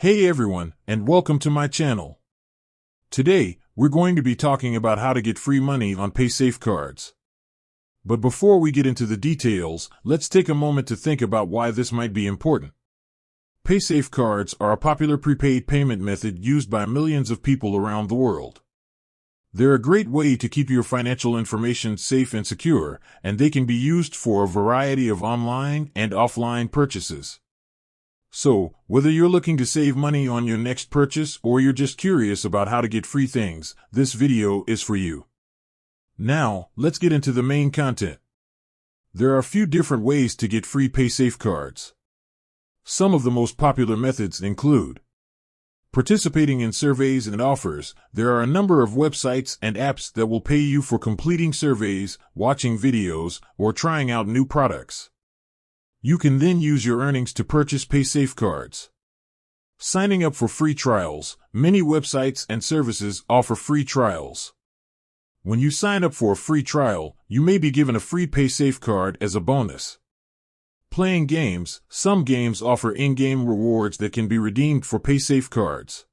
Hey everyone, and welcome to my channel. Today, we're going to be talking about how to get free money on Paysafe cards. But before we get into the details, let's take a moment to think about why this might be important. Paysafe cards are a popular prepaid payment method used by millions of people around the world. They're a great way to keep your financial information safe and secure, and they can be used for a variety of online and offline purchases. So, whether you're looking to save money on your next purchase or you're just curious about how to get free things, this video is for you. Now, let's get into the main content. There are a few different ways to get free Paysafe cards. Some of the most popular methods include participating in surveys and offers. There are a number of websites and apps that will pay you for completing surveys, watching videos, or trying out new products. You can then use your earnings to purchase Paysafe cards. Signing up for free trials. Many websites and services offer free trials. When you sign up for a free trial, you may be given a free Paysafe card as a bonus. Playing games. Some games offer in-game rewards that can be redeemed for Paysafe cards.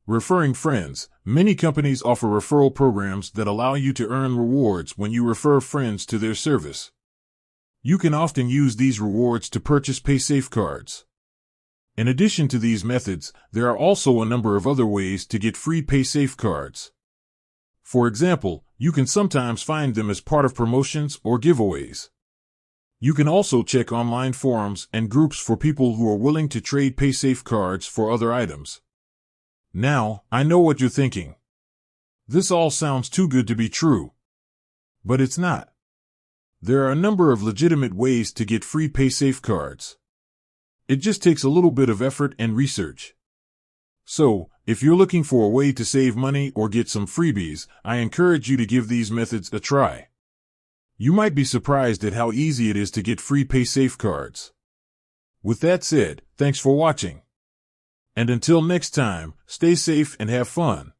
Referring friends. Many companies offer referral programs that allow you to earn rewards when you refer friends to their service. You can often use these rewards to purchase Paysafe cards. In addition to these methods, there are also a number of other ways to get free Paysafe cards. For example, you can sometimes find them as part of promotions or giveaways. You can also check online forums and groups for people who are willing to trade Paysafe cards for other items. Now, I know what you're thinking. This all sounds too good to be true. But it's not. There are a number of legitimate ways to get free Paysafe cards. It just takes a little bit of effort and research. So, if you're looking for a way to save money or get some freebies, I encourage you to give these methods a try. You might be surprised at how easy it is to get free Paysafe cards. With that said, thanks for watching. And until next time, stay safe and have fun.